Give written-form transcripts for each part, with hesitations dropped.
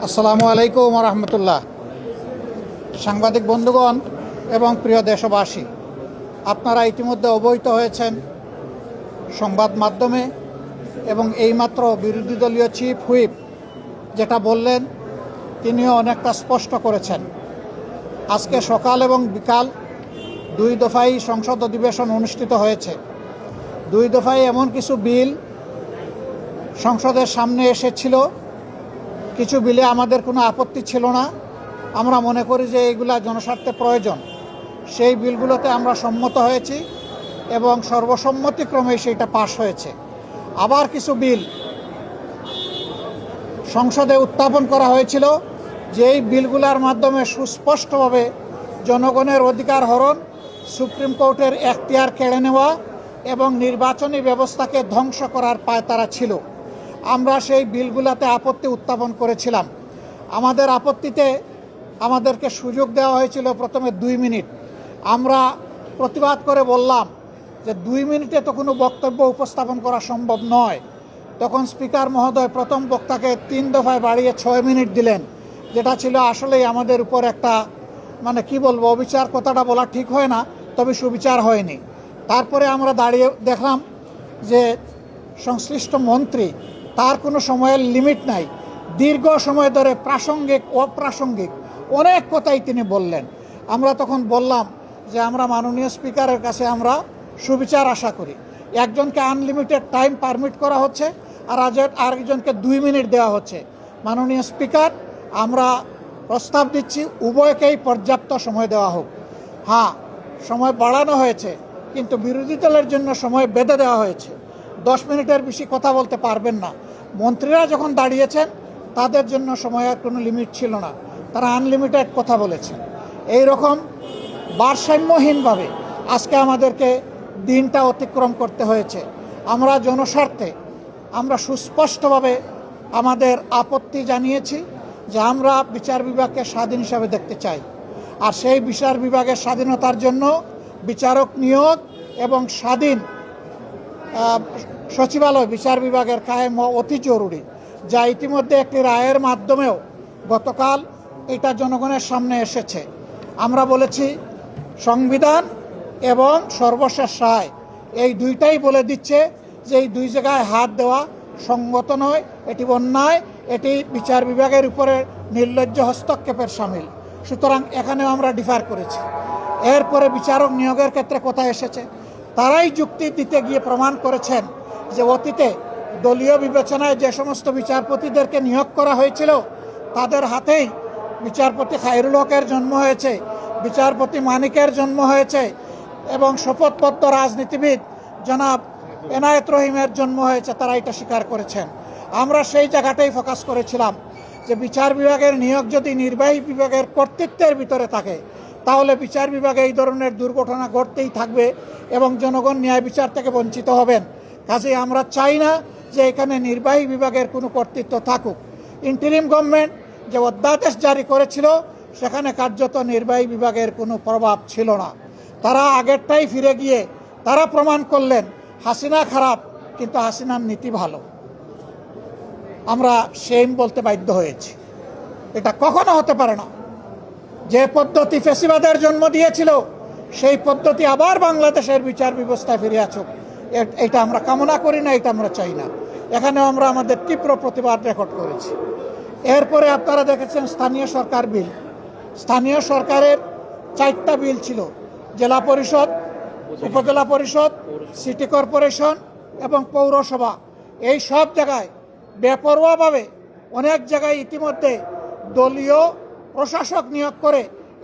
আসসালামু আলাইকুম রহমতুল্লাহ। সাংবাদিক বন্ধুগণ এবং প্রিয় দেশবাসী, আপনারা ইতিমধ্যে অবহিত হয়েছেন সংবাদ মাধ্যমে এবং এইমাত্র বিরোধী দলীয় চিফ হুইপ যেটা বললেন তিনিও অনেকটা স্পষ্ট করেছেন। আজকে সকাল এবং বিকাল দুই দফায় সংসদ অধিবেশন অনুষ্ঠিত হয়েছে। দুই দফায় এমন কিছু বিল সংসদের সামনে এসেছিল, কিছু বিলে আমাদের কোনো আপত্তি ছিল না। আমরা মনে করি যে এইগুলা জনস্বার্থে প্রয়োজন। সেই বিলগুলোতে আমরা সম্মত হয়েছি এবং সর্বসম্মতিক্রমে সেইটা পাশ হয়েছে। আবার কিছু বিল সংসদে উত্থাপন করা হয়েছিল, যেই বিলগুলোর মাধ্যমে সুস্পষ্টভাবে জনগণের অধিকার হরণ, সুপ্রিম কোর্টের এখতিয়ার কেড়ে নেওয়া এবং নির্বাচনী ব্যবস্থাকে ধ্বংস করার পায়তারা ছিল। আমরা সেই বিলগুলোতে আপত্তি উত্থাপন করেছিলাম। আমাদের আপত্তিতে আমাদেরকে সুযোগ দেওয়া হয়েছিল প্রথমে 2 মিনিট। আমরা প্রতিবাদ করে বললাম যে 2 মিনিটে তো কোনো বক্তব্য উপস্থাপন করা সম্ভব নয়। তখন স্পিকার মহোদয় প্রথম বক্তাকে 3 দফায় বাড়িয়ে 6 মিনিট দিলেন, যেটা ছিল আসলেই আমাদের উপর একটা কি বলবো, অবিচার কথাটা বলা ঠিক হয় না, তবে সুবিচার হয়নি। তারপরে আমরা দাঁড়িয়ে দেখলাম যে সংশ্লিষ্ট মন্ত্রী, তার কোনো সময়ের লিমিট নাই, দীর্ঘ সময় ধরে প্রাসঙ্গিক অপ্রাসঙ্গিক অনেক কথাই তিনি বললেন। আমরা তখন বললাম যে আমরা মাননীয় স্পিকারের কাছে আমরা সুবিচার আশা করি। একজনকে আনলিমিটেড টাইম পারমিট করা হচ্ছে আর আরেকজনকে 2 মিনিট দেওয়া হচ্ছে। মাননীয় স্পিকার, আমরা প্রস্তাব দিচ্ছি উভয়কেই পর্যাপ্ত সময় দেওয়া হোক। হ্যাঁ, সময় বাড়ানো হয়েছে, কিন্তু বিরোধী দলের জন্য সময় বেঁধে দেওয়া হয়েছে। 10 মিনিটের বেশি কথা বলতে পারবেন না। মন্ত্রীরা যখন দাঁড়িয়েছেন তাদের জন্য সময়ের কোনো লিমিট ছিল না, তারা আনলিমিটেড কথা বলেছেন। এই রকম ভারসাম্যহীনভাবে আজকে আমাদেরকে দিনটা অতিক্রম করতে হয়েছে। আমরা জনস্বার্থে আমরা সুস্পষ্টভাবে আমাদের আপত্তি জানিয়েছি যে আমরা বিচার বিভাগকে স্বাধীন হিসাবে দেখতে চাই। আর সেই বিচার বিভাগের স্বাধীনতার জন্য বিচারক নিয়োগ এবং স্বাধীন সচিবালয় বিচার বিভাগের কায়েম অতি জরুরি, যা ইতিমধ্যে একটি রায়ের মাধ্যমেও গতকাল এটা জনগণের সামনে এসেছে। আমরা বলেছি সংবিধান এবং সর্বশেষ রায় এই দুইটাই বলে দিচ্ছে যে এই দুই জায়গায় হাত দেওয়া সঙ্গত নয়, এটি অন্যায়, এটি বিচার বিভাগের উপরে নির্লজ্জ হস্তক্ষেপের সামিল। সুতরাং এখানেও আমরা ডিফার করেছি। এরপরে বিচারক নিয়োগের ক্ষেত্রে কথা এসেছে, তারাই যুক্তি দিতে গিয়ে প্রমাণ করেছেন যে অতীতে দলীয় বিবেচনায় যে সমস্ত বিচারপতিদেরকে নিয়োগ করা হয়েছিল তাদের হাতেই বিচারপতি খায়রুল হকের জন্ম হয়েছে, বিচারপতি মানিকের জন্ম হয়েছে এবং শপথবদ্ধ রাজনীতিবিদ জনাব এনায়েত রহিমের জন্ম হয়েছে। তারা এটা স্বীকার করেছেন। আমরা সেই জায়গাটাই ফোকাস করেছিলাম যে বিচার বিভাগের নিয়োগ যদি নির্বাহী বিভাগের কর্তৃত্বের ভিতরে থাকে তাহলে বিচার বিভাগে এই ধরনের দুর্ঘটনা ঘটতেই থাকবে এবং জনগণ ন্যায় বিচার থেকে বঞ্চিত হবেন। কাজেই আমরা চাই না যে এখানে নির্বাহী বিভাগের কোনো কর্তৃত্ব থাকুক। ইন্টারিম গভর্নমেন্ট যে অধ্যাদেশ জারি করেছিল সেখানে কার্যত নির্বাহী বিভাগের কোনো প্রভাব ছিল না। তারা আগেরটাই ফিরে গিয়ে তারা প্রমাণ করলেন হাসিনা খারাপ কিন্তু হাসিনার নীতি ভালো। আমরা সেম বলতে বাধ্য হয়েছি। এটা কখনো হতে পারে না। যে পদ্ধতি ফ্যাসিবাদের জন্ম দিয়েছিল সেই পদ্ধতি আবার বাংলাদেশের বিচার ব্যবস্থায় ফিরে আসুক, এটা আমরা কামনা করি না, এটা আমরা চাই না। এখানেও আমরা আমাদের তীব্র প্রতিবাদ রেকর্ড করেছি। এরপরে আপনারা দেখেছেন স্থানীয় সরকার বিল। স্থানীয় সরকারের 4টা বিল ছিল, জেলা পরিষদ, উপজেলা পরিষদ, সিটি কর্পোরেশন এবং পৌরসভা। এই সব জায়গায় বেপরোয়াভাবে অনেক জায়গায় ইতিমধ্যে দলীয় প্রশাসক নিয়োগ করে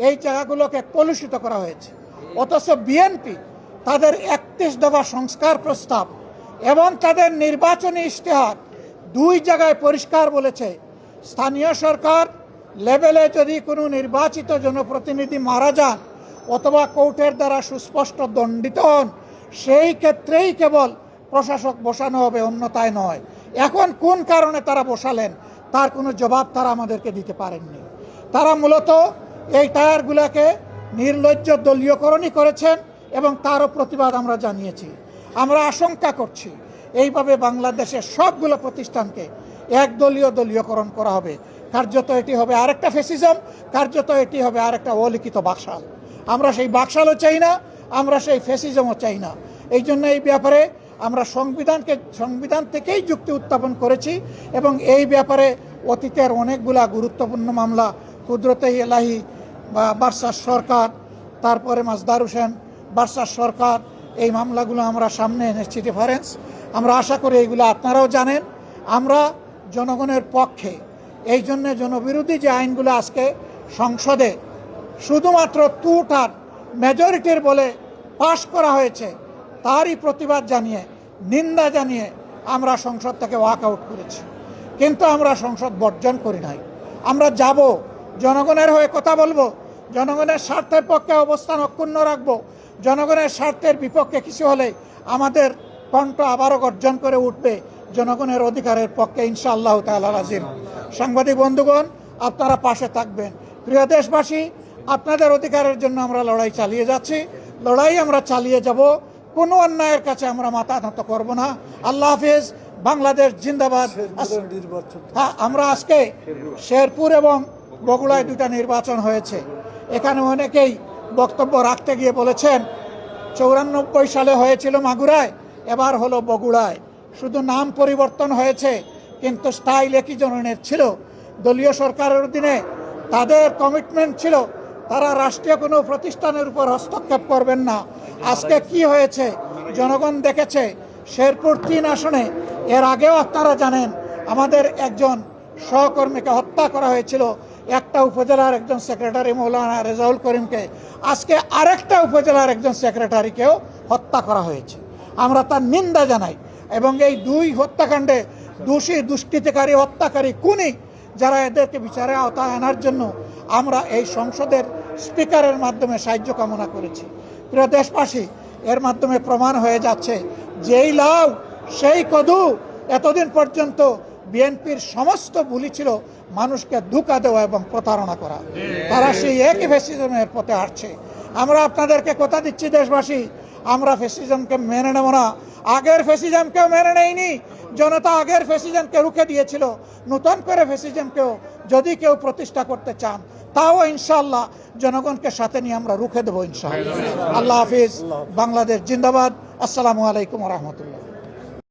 এই জায়গাগুলোকে কলুষিত করা হয়েছে। অথচ বিএনপি তাদের 31 দফা সংস্কার প্রস্তাব এবং তাদের নির্বাচনী ইশতেহার 2 জায়গায় পরিষ্কার বলেছে স্থানীয় সরকার লেভেলে যদি কোনো নির্বাচিত জনপ্রতিনিধি মারা যান অথবা কোর্টের দ্বারা সুস্পষ্ট দণ্ডিত হন সেই ক্ষেত্রেই কেবল প্রশাসক বসানো হবে, অন্যথায় নয়। এখন কোন কারণে তারা বসালেন তার কোনো জবাব তারা আমাদেরকে দিতে পারেননি। তারা মূলত এই টায়ারগুলোকে নির্লজ্জ দলীয়করণই করেছেন এবং তারও প্রতিবাদ আমরা জানিয়েছি। আমরা আশঙ্কা করছি এইভাবে বাংলাদেশের সবগুলো প্রতিষ্ঠানকে একদলীয় দলীয়করণ করা হবে। কার্যত এটি হবে আরেকটা ফ্যাসিজম, কার্যত এটি হবে আরেকটা অলিখিত বাকশাল। আমরা সেই বাকশালও চাই না, আমরা সেই ফ্যাসিজমও চাই না। এই জন্য এই ব্যাপারে আমরা সংবিধান থেকেই যুক্তি উত্থাপন করেছি এবং এই ব্যাপারে অতীতের অনেকগুলা গুরুত্বপূর্ণ মামলা, কুদরতে ইলাহি বা বার্সার সরকার, তারপরে মাজদার হোসেন বার্সার সরকার, এই মামলাগুলো আমরা সামনে এনেছি রেফারেন্স। আমরা আশা করি এইগুলো আপনারাও জানেন। আমরা জনগণের পক্ষে, এই জন্য জনবিরোধী যে আইনগুলো আজকে সংসদে শুধুমাত্র টুটার মেজরিটির বলে পাশ করা হয়েছে, তারই প্রতিবাদ জানিয়ে, নিন্দা জানিয়ে আমরা সংসদ থেকে ওয়াক আউট করেছি। কিন্তু আমরা সংসদ বর্জন করি নাই। আমরা যাব, জনগণের হয়ে কথা বলবো, জনগণের স্বার্থের পক্ষে অবস্থান অক্ষুণ্ণ রাখবো। জনগণের স্বার্থের বিপক্ষে কিছু হলে আমাদের কণ্ঠ আবারও গর্জন করে উঠবে জনগণের অধিকারের পক্ষে ইনশাআল্লাহ তাআলা আজিম। সাংবাদিক বন্ধুগণ, আপনারা পাশে থাকবেন। প্রিয় দেশবাসী, আপনাদের অধিকারের জন্য আমরা লড়াই চালিয়ে যাচ্ছি, লড়াই আমরা চালিয়ে যাব। কোনো অন্যায়ের কাছে আমরা মাথা নত করব না। আল্লাহ হাফিজ। বাংলাদেশ জিন্দাবাদ। হ্যাঁ, আমরা আজকে শেরপুর এবং বগুড়ায় 2টা নির্বাচন হয়েছে। এখানে অনেকেই বক্তব্য রাখতে গিয়ে বলেছেন 94 সালে হয়েছিল মাগুরায়, এবার হলো বগুড়ায়। শুধু নাম পরিবর্তন হয়েছে, কিন্তু স্টাইল একই ধরনের ছিল। দলীয় সরকারের অধীনে তাদের কমিটমেন্ট ছিল তারা রাষ্ট্রীয় কোনো প্রতিষ্ঠানের উপর হস্তক্ষেপ করবেন না। আজকে কি হয়েছে জনগণ দেখেছে। শেরপুর 3 আসনে এর আগেও আপনারা জানেন আমাদের একজন সহকর্মীকে হত্যা করা হয়েছিল, একটা উপজেলার একজন সেক্রেটারি মৌলানা রেজাউল করিমকে। আজকে আরেকটা উপজেলার একজন সেক্রেটারিকেও হত্যা করা হয়েছে। আমরা তার নিন্দা জানাই এবং এই 2 হত্যাকাণ্ডে দোষী, দুষ্কৃতিকারী, হত্যাকারী, খুনি যারা, এদেরকে বিচারে আওতায় আনার জন্য আমরা এই সংসদের স্পিকারের মাধ্যমে সাহায্য কামনা করেছি। প্রিয় দেশবাসী, এর মাধ্যমে প্রমাণ হয়ে যাচ্ছে যেই লাউ সেই কদু। এতদিন পর্যন্ত বিএনপির সমস্ত বুলি ছিল মানুষকে ধোঁকা দেওয়া এবং প্রতারণা করা। তারা সেই একই ফ্যাসিজমের পথে হাঁটছে। আমরা আপনাদেরকে কথা দিচ্ছি দেশবাসী, আমরা ফ্যাসিজমকে মেনে নেব না। আগের ফ্যাসিজমকেও মেনে নেয়নি জনতা, আগের ফ্যাসিজমকে রুখে দিয়েছিল। নতুন করে ফ্যাসিজমকেও যদি কেউ প্রতিষ্ঠা করতে চান, তাও ইনশাআল্লাহ জনগণকে সাথে নিয়ে আমরা রুখে দেবো ইনশাআল্লাহ। আল্লাহ হাফিজ। বাংলাদেশ জিন্দাবাদ। আসসালামু আলাইকুম ওয়া রাহমাতুল্লাহ।